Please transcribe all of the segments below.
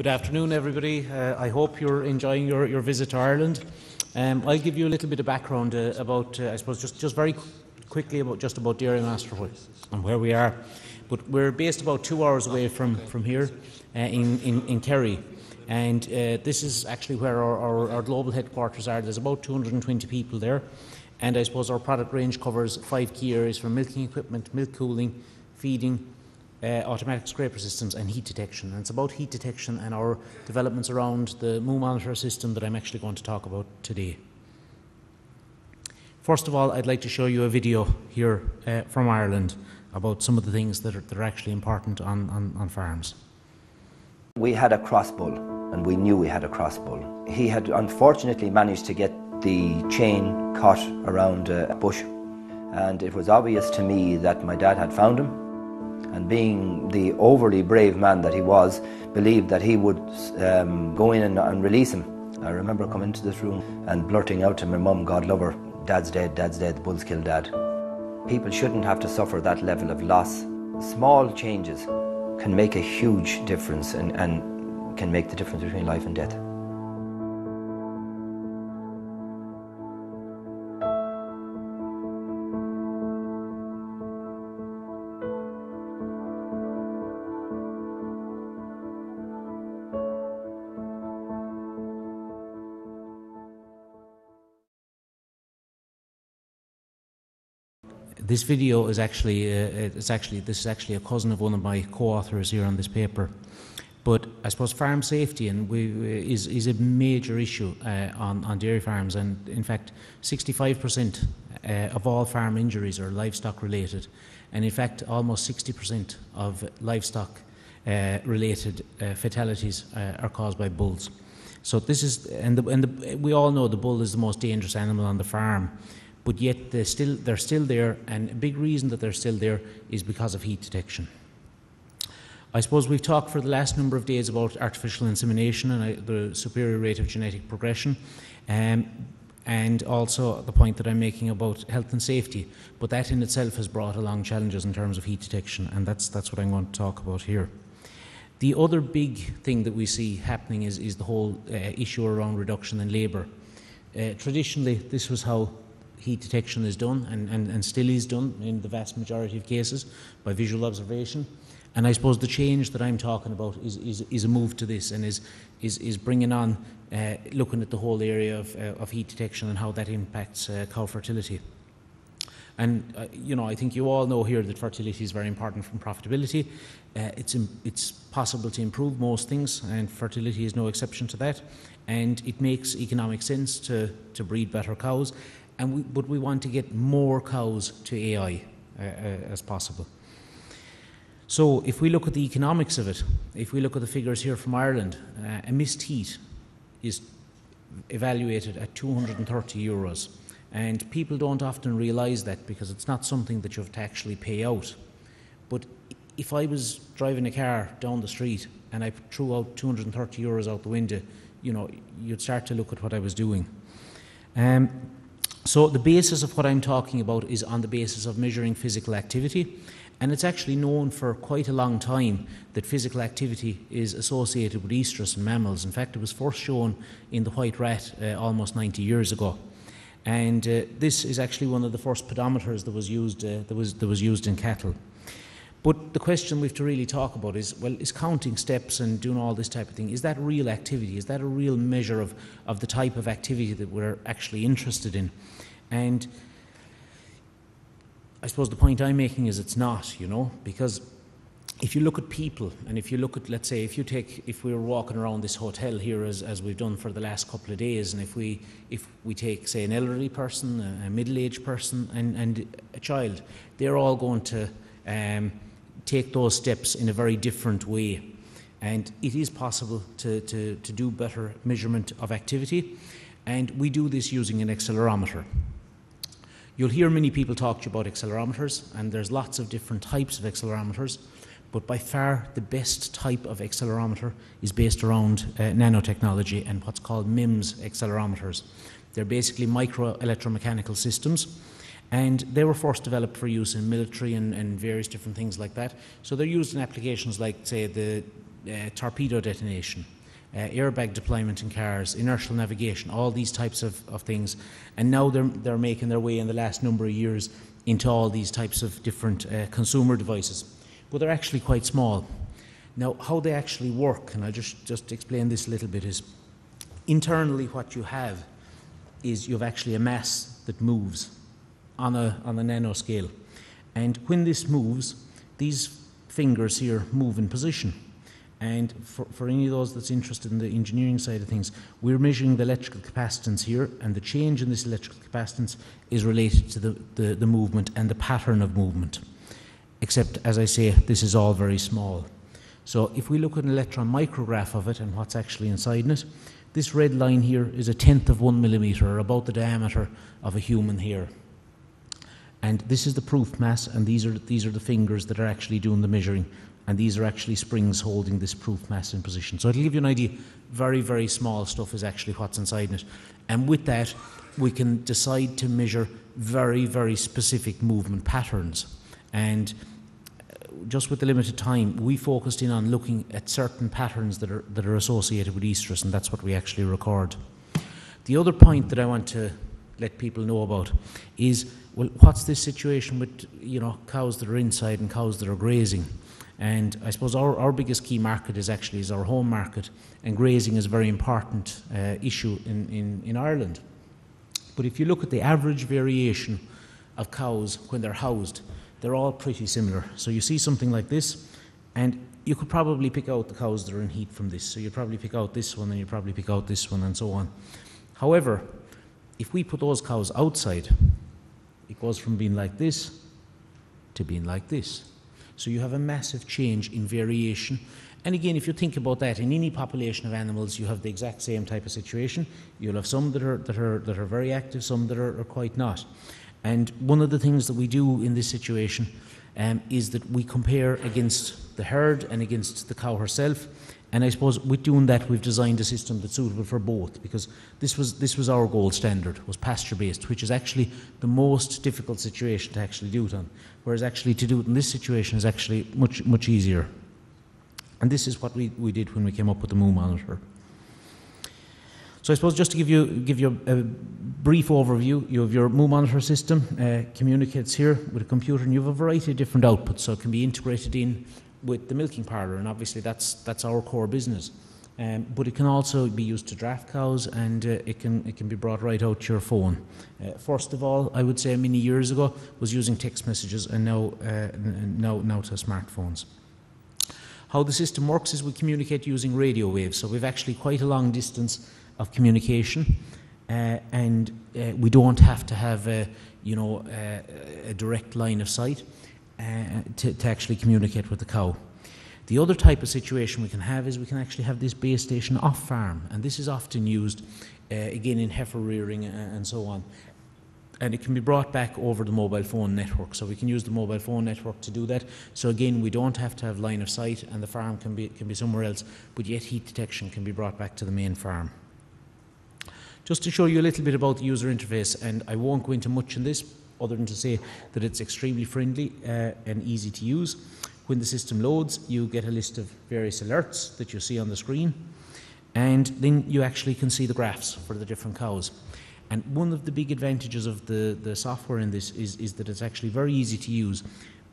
Good afternoon, everybody. I hope you're enjoying your visit to Ireland. I'll give you a little bit of background about, I suppose, just very quickly about Dairy Master and where we are. But we're based about 2 hours away from here in Kerry. And this is actually where our global headquarters are. There's about 220 people there. And I suppose our product range covers 5 key areas from milking equipment, milk cooling, feeding, automatic scraper systems and heat detection. And it's about heat detection and our developments around the Moo Monitor system that I'm actually going to talk about today. First of all, I'd like to show you a video here from Ireland about some of the things that are actually important on farms. We had a crossbull, and we knew we had a crossbull. He had unfortunately managed to get the chain caught around a bush, and it was obvious to me that my dad had found him, and being the overly brave man that he was, believed that he would go in and release him. I remember coming into this room and blurting out to my mum, God love her, Dad's dead, the bull's killed Dad. People shouldn't have to suffer that level of loss. Small changes can make a huge difference and can make the difference between life and death. This video is actually, this is actually a cousin of one of my co-authors here on this paper. But I suppose farm safety is a major issue on dairy farms, and in fact 65% of all farm injuries are livestock related, and in fact almost 60% of livestock related fatalities are caused by bulls. So this is, we all know the bull is the most dangerous animal on the farm. But yet they're still there, and a big reason that they're still there is because of heat detection. I suppose we've talked for the last number of days about artificial insemination and the superior rate of genetic progression, and also the point that I'm making about health and safety. But that in itself has brought along challenges in terms of heat detection, and that's what I'm going to talk about here. The other big thing that we see happening is the whole issue around reduction in labour. Traditionally, this was how heat detection is done and still is done in the vast majority of cases by visual observation. And I suppose the change that I'm talking about is a move to this, and is bringing on looking at the whole area of heat detection and how that impacts cow fertility. And you know, I think you all know here that fertility is very important from profitability. It's possible to improve most things, and fertility is no exception to that. And it makes economic sense to breed better cows. But we want to get more cows to AI as possible. So if we look at the economics of it, if we look at the figures here from Ireland, a missed heat is evaluated at €230. And people don't often realise that, because it's not something that you have to actually pay out. But if I was driving a car down the street and I threw out €230 out the window, you know, you'd start to look at what I was doing. So the basis of what I'm talking about is on the basis of measuring physical activity, and it's actually known for quite a long time that physical activity is associated with oestrus in mammals. In fact, it was first shown in the white rat almost 90 years ago, and this is actually one of the first pedometers that was used in cattle. But the question we have to really talk about is, well, is counting steps and doing all this type of thing, is that real activity? Is that a real measure of the type of activity that we're actually interested in? And I suppose the point I'm making is it's not, you know, because if you look at people, and if you look at, let's say, if we were walking around this hotel here as we've done for the last couple of days, and if we take, say, an elderly person, a middle-aged person, and a child, they're all going to take those steps in a very different way. And it is possible to do better measurement of activity, and we do this using an accelerometer. You'll hear many people talk to you about accelerometers, and there's lots of different types of accelerometers, but by far the best type of accelerometer is based around nanotechnology and what's called MEMS accelerometers. They're basically micro electromechanical systems, and they were first developed for use in military and various different things like that. So they're used in applications like, say, the torpedo detonation, airbag deployment in cars, inertial navigation, all these types of things. And now they're making their way in the last number of years into all these types of different consumer devices. But they're actually quite small. Now, how they actually work, and I'll just explain this a little bit, is internally what you have is you have actually a mass that moves on a nanoscale. And when this moves, these fingers here move in position. And for any of those that's interested in the engineering side of things, we're measuring the electrical capacitance here, and the change in this electrical capacitance is related to the movement and the pattern of movement. Except, as I say, this is all very small. So if we look at an electron micrograph of it and what's actually inside it, this red line here is 1/10 of 1 millimeter, or about the diameter of a human hair. And this is the proof mass, and these are the fingers that are actually doing the measuring, and these are actually springs holding this proof mass in position. So it'll give you an idea. Very, very small stuff is actually what's inside it. And with that, we can decide to measure very, very specific movement patterns. And just with the limited time, we focused in on looking at certain patterns that are associated with estrus, and that's what we actually record. The other point that I want to let people know about is, well, what's this situation with, cows that are inside and cows that are grazing? And I suppose our biggest key market is our home market, and grazing is a very important issue in Ireland. But if you look at the average variation of cows when they're housed, they're all pretty similar. So you see something like this, and you could probably pick out the cows that are in heat from this. So you'd probably pick out this one, and you'd probably pick out this one, and so on. However, if we put those cows outside, it goes from being like this to being like this. So you have a massive change in variation. And again, if you think about that, in any population of animals, you have the exact same type of situation. You'll have some that are very active, some that are quite not. And one of the things that we do in this situation is that we compare against the herd and against the cow herself. And I suppose with doing that, we've designed a system that's suitable for both, because this was our gold standard, was pasture-based, which is actually the most difficult situation to actually do it on. Whereas actually to do it in this situation is actually much, much easier. And this is what we did when we came up with the Moo monitor. So I suppose just to give you a brief overview, you have your Moo monitor system, communicates here with a computer, and you have a variety of different outputs, so it can be integrated in with the milking parlour, and obviously that's our core business. But it can also be used to draft cows, and it can be brought right out to your phone. First of all, I would say many years ago was using text messages, and now to smartphones. How the system works is we communicate using radio waves, so we've actually quite a long distance of communication, and we don't have to have a direct line of sight to actually communicate with the cow. The other type of situation we can have is we can actually have this base station off farm, and this is often used again in heifer rearing and so on. And it can be brought back over the mobile phone network, so we can use the mobile phone network to do that. So again, we don't have to have line of sight, and the farm can be somewhere else, but yet heat detection can be brought back to the main farm. Just to show you a little bit about the user interface, and I won't go into much in this other than to say that it's extremely friendly and easy to use. When the system loads, you get a list of various alerts that you see on the screen, and then you actually can see the graphs for the different cows. And one of the big advantages of the software in this is that it's actually very easy to use,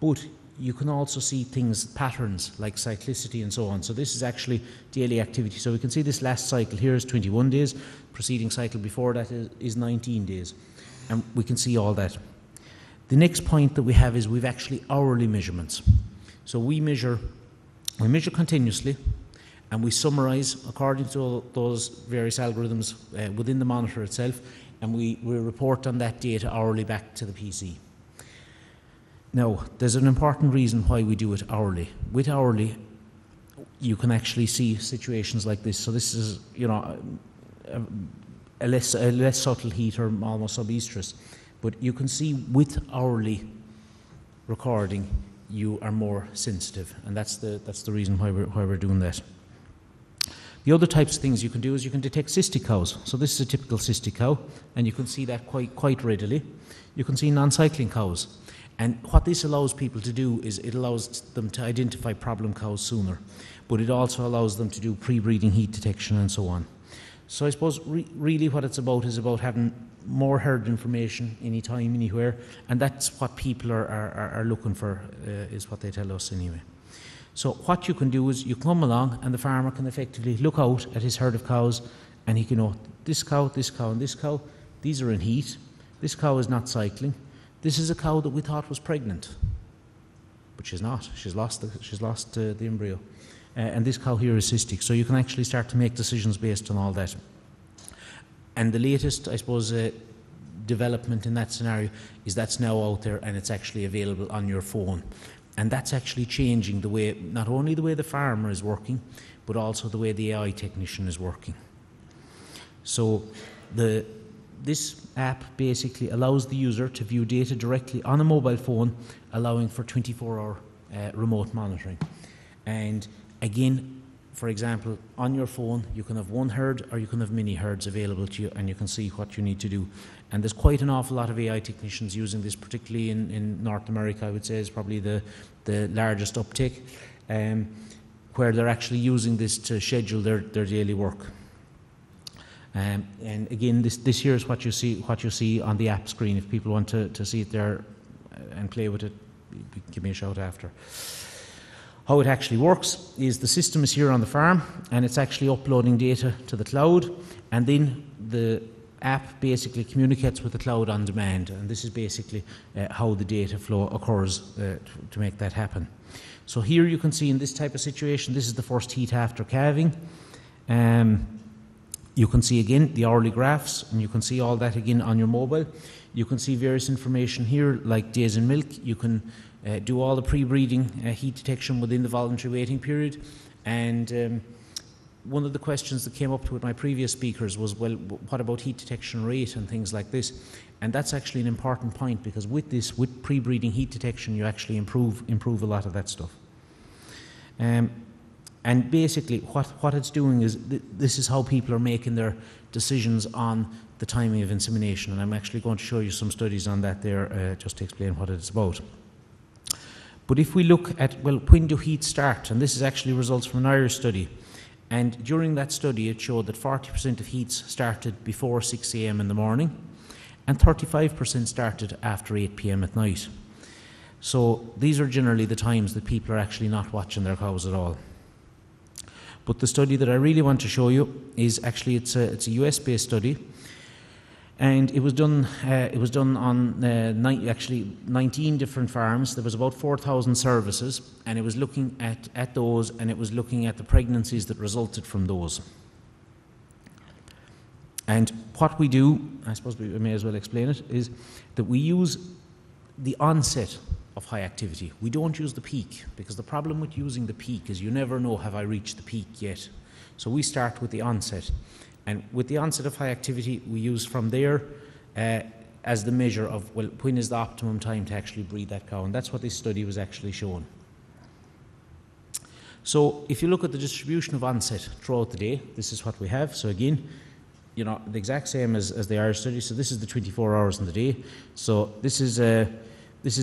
but you can also see things, patterns like cyclicity and so on. So this is actually daily activity. So we can see this last cycle here is 21 days, preceding cycle before that is 19 days. And we can see all that. The next point that we have is we've actually hourly measurements. So we measure continuously, and we summarize according to those various algorithms within the monitor itself, and we report on that data hourly back to the PC. Now, there's an important reason why we do it hourly. With hourly, you can actually see situations like this. So this is, a less subtle heat, or almost sub-estrus. But you can see with hourly recording, you are more sensitive, and that's the reason why we're doing that. The other types of things you can do is you can detect cystic cows. So this is a typical cystic cow, and you can see that quite readily. You can see non-cycling cows. And what this allows people to do is it allows them to identify problem cows sooner, but it also allows them to do pre-breeding heat detection and so on. So I suppose really what it's about is about having more herd information anytime, anywhere, and that's what people are looking for, is what they tell us anyway. So what you can do is you come along and the farmer can effectively look out at his herd of cows and he can know this cow, this cow and this cow, these are in heat, this cow is not cycling, this is a cow that we thought was pregnant, but she's not, she's lost the embryo, and this cow here is cystic, so you can actually start to make decisions based on all that. And the latest, I suppose, development in that scenario is that's now out there and it's actually available on your phone. And that's actually changing the way, not only the way the farmer is working, but also the way the AI technician is working. So this app basically allows the user to view data directly on a mobile phone, allowing for 24-hour remote monitoring. And again, for example, on your phone, you can have one herd or you can have many herds available to you, and you can see what you need to do. And there's quite an awful lot of AI technicians using this, particularly in North America, I would say, is probably the largest uptake, where they're actually using this to schedule their daily work. And again, this here is what you see on the app screen. If people want to see it there and play with it, give me a shout after. How it actually works is the system is here on the farm and it's actually uploading data to the cloud, and then the app basically communicates with the cloud on demand, and this is basically how the data flow occurs to make that happen. So here you can see in this type of situation, this is the first heat after calving. You can see again the hourly graphs, and you can see all that again on your mobile. You can see various information here like days in milk. You can do all the pre-breeding heat detection within the voluntary waiting period. And one of the questions that came up with my previous speakers was, well, what about heat detection rate and things like this? And that's actually an important point, because with this, with pre-breeding heat detection, you actually improve a lot of that stuff. And basically what it's doing is this is how people are making their decisions on the timing of insemination, and I'm actually going to show you some studies on that there just to explain what it's about. But if we look at, well, when do heats start? And this is actually results from an Irish study. And during that study, it showed that 40% of heats started before 6 a.m. in the morning, and 35% started after 8 p.m. at night. So these are generally the times that people are actually not watching their cows at all. But the study that I really want to show you is actually, it's a US-based study. And it was done on 19 different farms. There was about 4,000 services, and it was looking at those, and it was looking at the pregnancies that resulted from those. And what we do, I suppose we may as well explain it, is that we use the onset of high activity. We don't use the peak, because the problem with using the peak is you never know, have I reached the peak yet? So we start with the onset. And with the onset of high activity, we use from there as the measure of, well, when is the optimum time to actually breed that cow? And that's what this study was actually showing. So if you look at the distribution of onset throughout the day, this is what we have. So again, you know, the exact same as the Irish study. So this is the 24 hours in the day. So this is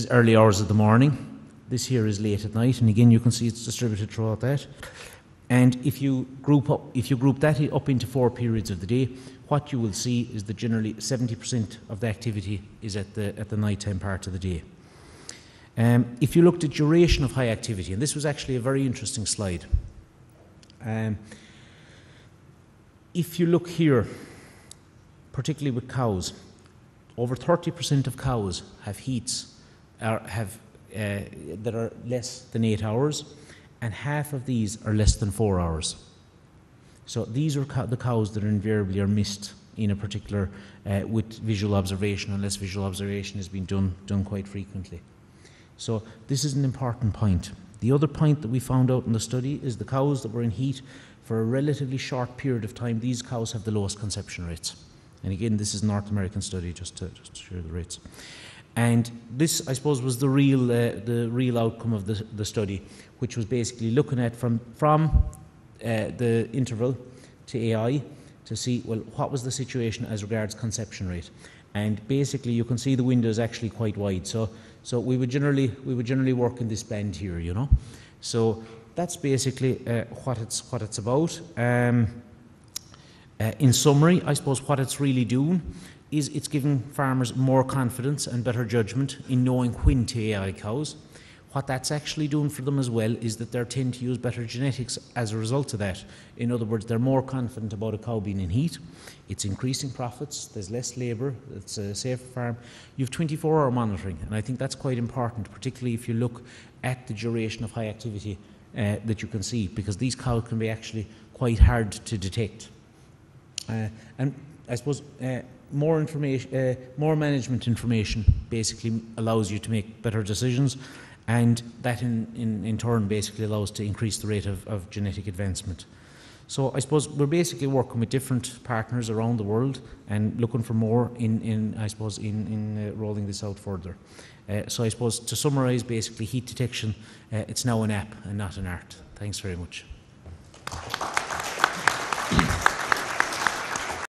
early hours of the morning. This here is late at night. And again, you can see it's distributed throughout that. And if you group that up into 4 periods of the day, what you will see is that generally 70% of the activity is at the nighttime part of the day. If you looked at duration of high activity, and this was actually a very interesting slide. If you look here, particularly with cows, over 30% of cows have heats that are less than 8 hours. And half of these are less than 4 hours. So these are the cows that invariably are missed in a particular with visual observation, unless visual observation has been done quite frequently. So this is an important point. The other point that we found out in the study is the cows that were in heat for a relatively short period of time, these cows have the lowest conception rates. And again, this is a North American study, just to show the rates. And this, I suppose, was the real outcome of the study, which was basically looking at from the interval to AI to see, well, what was the situation as regards conception rate. And basically, you can see the window is actually quite wide. So So we would generally work in this band here, you know. So that's basically what it's about. In summary, I suppose what it's really doing is it's giving farmers more confidence and better judgment in knowing when to AI cows. What that's actually doing for them as well is that they tend to use better genetics as a result of that. In other words, they're more confident about a cow being in heat. It's increasing profits, there's less labour, it's a safer farm. You have 24-hour monitoring, and I think that's quite important, particularly if you look at the duration of high activity that you can see, because these cows can be actually quite hard to detect. And I suppose more information, more management information basically allows you to make better decisions, and that in turn basically allows to increase the rate of genetic advancement. So I suppose we're basically working with different partners around the world and looking for more in rolling this out further. So I suppose to summarise, basically heat detection, it's now an app and not an art. Thanks very much.